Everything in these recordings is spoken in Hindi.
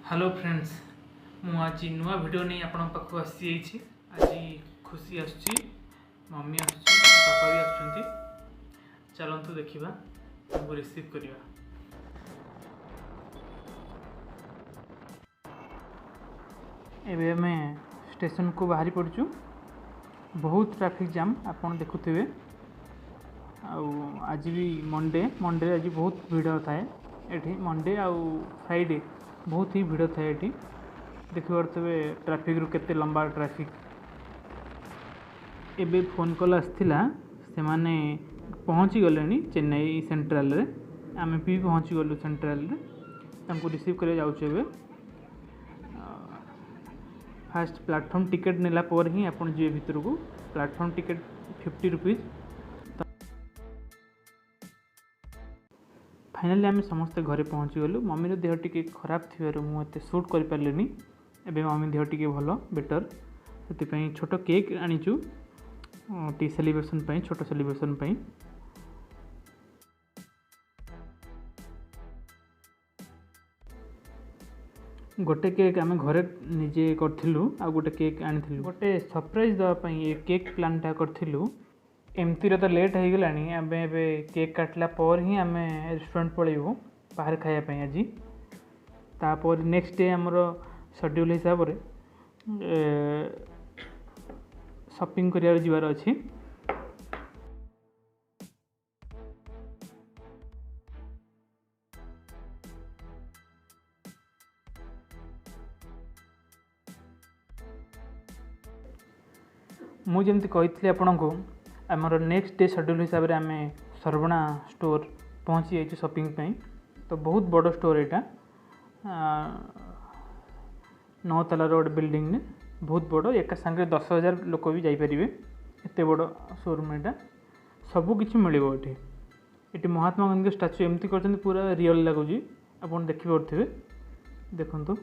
हेलो फ्रेंड्स मु आज नुआ वीडियो नहीं आपण पाख आसी आज खुशी आसुची मम्मी आसुची पापा भी आसुचंती चलंतु देखिबा हमको रिसीव करिवा। एबे मैं स्टेशन को बाहरी पड़चु बहुत ट्रैफिक जाम आपण देखुथिबे आज भी मंडे आज बहुत भीड़ थाए एठी मंडे आउ फ्राइडे बहुत ही भीड़ थाए एठी देखिपे ट्रैफिक रु केते लंबा ट्रैफिक। एबे फोन कॉल आसथिला से माने पहुँची गले चेन्नई सेंट्रल रे आमे भी पहुँची गलु सेंट्रल रे तांको रिसीव करे जाउछे। एबे फास्ट प्लेटफॉर्म टिकट नेला पर ही आपण जे भीतर को प्लेटफॉर्म टिकट 50 रुपीज। फाइनाली आम समस्ते घरे पहुँची गलु। मम्मी देह टी खराब थी मुझे सुट कर पारे एवं मम्मी देह टी भल बेटर से छोट केक आनीचु टी सेलिब्रेशन छोट सेलिब्रेशन गोटे केक आम घरे निजे करूँ आ गोटे केक आनी गोटे सरप्राइज देवाई केक प्लानटा करूँ। एमती तो लेट हो गला आम ए केक काटला पर ही आम रेस्टोरेंट पलैबू बाहर खायापी आज तापर नेक्स्ट डे आमर शेड्यूल हिसाब से शॉपिंग कर जीवार अच्छी। मुझे कही आपण को आमर नेक्स्ट डे शेड्यूल हिसाब से आम सरवणा स्टोर पहुँची जाइए शॉपिंग पे। तो बहुत बड़ स्टोर यहाँ 9 तलार गोटे बिल्डिंग ने बहुत बड़ एक सांगे 10,000 लोक भी जापरेंगे एत बड़ शोरूम यहाँ सबकि मिले। ये महात्मा गांधी स्टाच्यू एमती कर पूरा रियल लगुच आप देखिपे देखु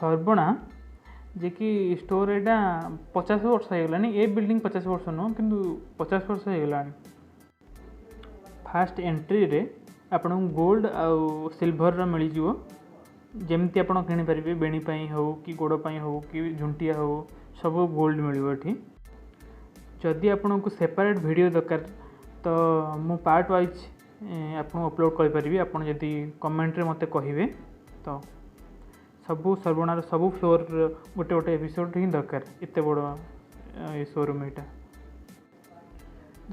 सरवणा जे कि स्टोर यहाँ 50 वर्ष हो गला। ए बिल्डिंग 50 वर्ष नुह कि 50 वर्ष हो गला। फास्ट एंट्री रे आपन गोल्ड आउ सिल्वर मिल जाव जमती आप किनीपारे बेणी हो कि गोड़पाई हो कि झुंटिया हो सब गोल्ड मिल। जदि आपन को सेपरेट वीडियो दरकार तो मु पार्ट वाइज आपन अपलोड करें आप कमेंट रे मते कहिबे तो सबू सरवणार सबू फ्लोर गोटे गोटे एपिसोड ही दरकार एत बड़ ये शोरूम यहाँ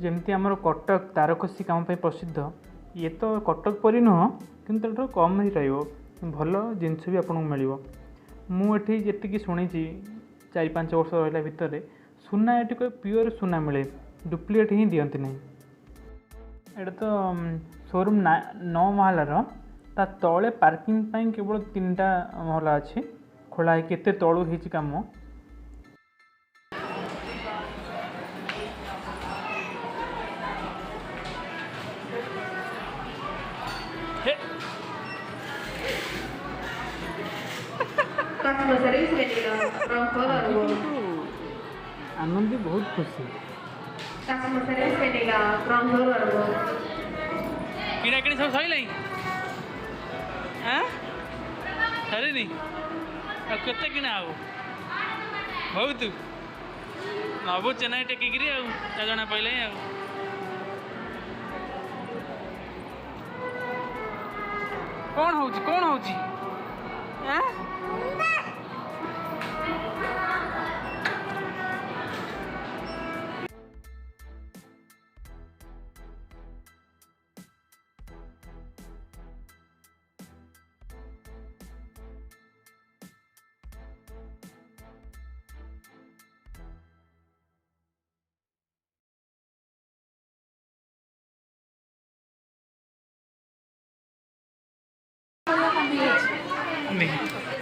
जमती आमर कटक तारकसी काम प्रसिद्ध ये तो कटक परी नुह कि कम ही भल जिनस भी आपको मिल। मुझे जी शुणी 4-5 वर्ष रहा भितर सुना ये प्योर सुना मिले डुप्लीकेट ही दिखती ना। यहाँ तो शोरूम 9 महलार ता तले पार्किंग पाई केवल 3टा महला अच्छे खोला है केते तलू हो काम। आनंदी बहुत खुशी किना किनी सब सही सरी केते किना आ बहुत नबू चेन्नई टेकिकी जना पहले कौन हो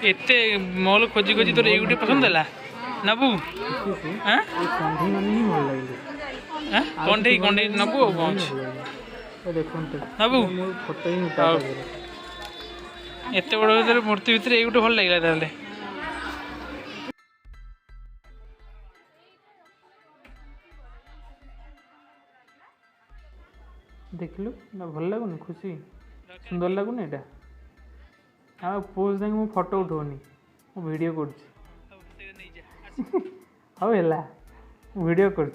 एते मॉल खोजी खोजी तोर एगुटे पसंद है नबू कंठे कंठे नबू नबू एत बड़ भर मूर्ति भितर एगुटे भल लगे ताले देखलु ना भल लगुनि खुशी सुंदर लगुनि एटा हाँ पोज देंगे मु फोटो उठौनी मु वीडियो कर हाँ है वीडियो कर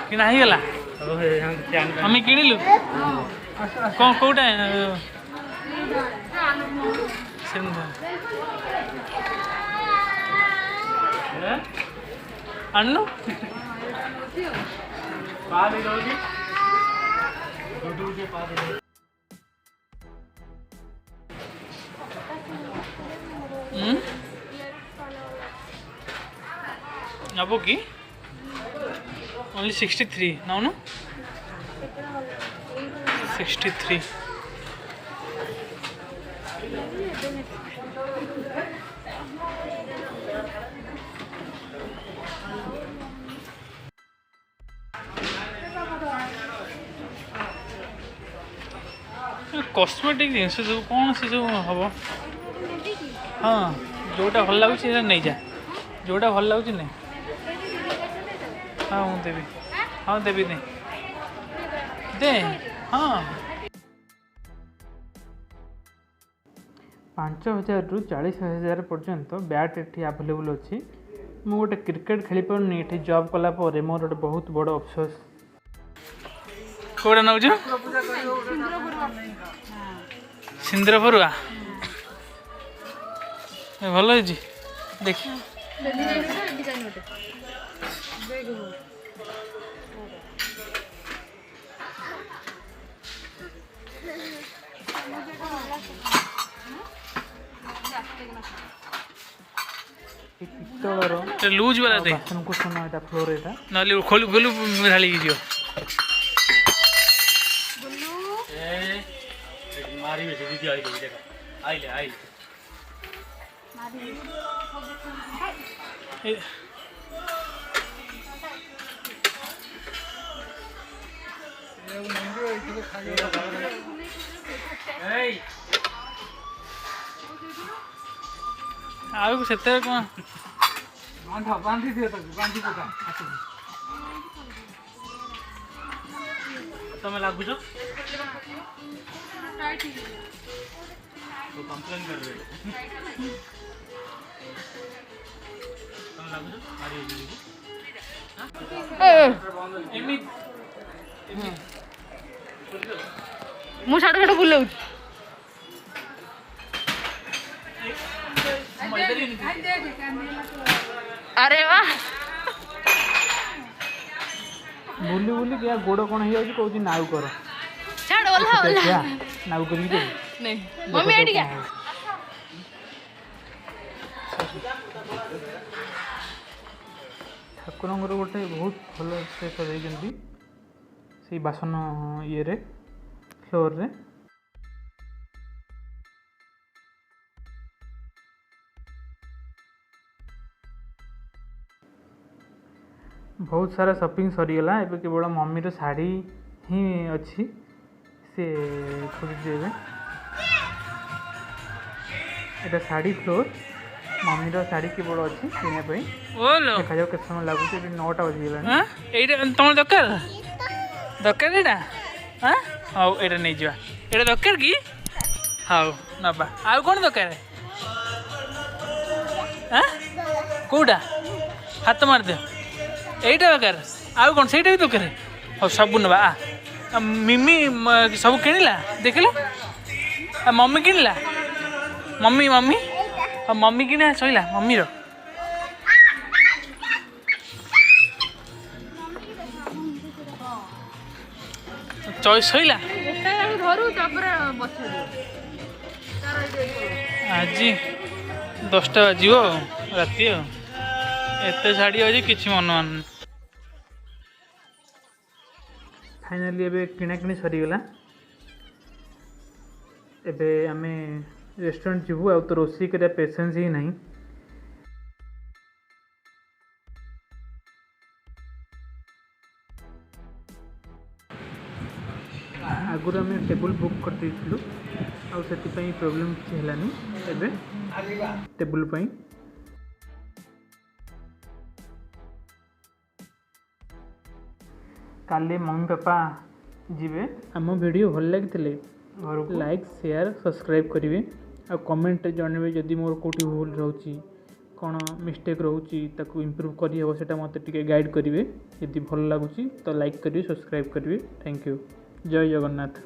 किना ही गला हम किणिलु कौन कौटा अनु अब की ओनली 63 ना 63 कॉस्मेटिक जिनस सब कौन से सब हम हाँ जोटा भल लगुच नहीं जा जोटा भल लगुच नहीं हाँ हूँ देवी हाँ देवी नहीं दे हाँ 5,000 रु 40,000 पर्यंत बैट ये आवेलेबल अच्छी मु गोटे क्रिकेट खेली पार्नी ये जॉब कला मोर गोटे बहुत बड़ अफसोस कौटा नौ सिंद्र बरुआ भल देख पितलर लूज वाला दे बासन को सुना एटा फ्लोर एटा नाली खोलु खोलु ढाली जियो मारी बेसी दीदी आई देखा आइले आई आउ से कौन बांधी दियो बांधी पका तुम लागुच तो कंप्लेन कर रहे तुम लागुच मारी एमी मु साड़ साड़ बुलाऊ अरे वाह बुली बुली क्या गोड़ कौन हो जाए कौन नाउ कर छाड़ ओला ओला नाउ कर दे नहीं मम्मी आडी क्या ठाकुर गोटे बहुत भल से सजाई से बासन ये फ्लोर रे बहुत सारा शॉपिंग सरीगला ए केवल मम्मी शाढ़ी ही अच्छी से खोजुचे एटा शाढ़ी फ्लोर मम्मी शाढ़ी केवल अच्छी किनापी देखा जाओ केत समय लगुच 9टा बजीगला तुम दरकार दरकार एटा हाँ हाँ यहाँ नहीं जा ये दरकार कि हाँ नबा आउ कौन दरकार हाँ कौटा हाथ मार दियो यहीटा दरकार आउ कौन से भी दरकार हाँ सब नवा मिमी सब किणला देखल मम्मी किणला मम्मी मम्मी हाँ मम्मी किना सैला मम्मी रो चॉइस सैला आज 10टा बाजिव राति एत शाढ़ी अच्छी कि मन मान फाइनाली एबे किणाकिणी सरीगला एबे आमे रेस्टोरेंट जीवु आ तो रोषे कर पेसेंस ही नहीं आगुरी आम टेबुल बुक कर प्रोब्लेम किसी है टेबुल काली मम्मी पापा जीवे आम वीडियो भल लगी घर को लाइक शेयर सब्सक्राइब करेंगे आ कमेंट जनइबे जदि मोर कोटी भूल रोची कौन मिस्टेक रोची ताकू इम्प्रूव करी हो सेटा मते टिके गाइड करेंगे यदि भल लगुची तो लाइक करेंगे सब्सक्राइब करेंगे थैंक यू जय जगन्नाथ।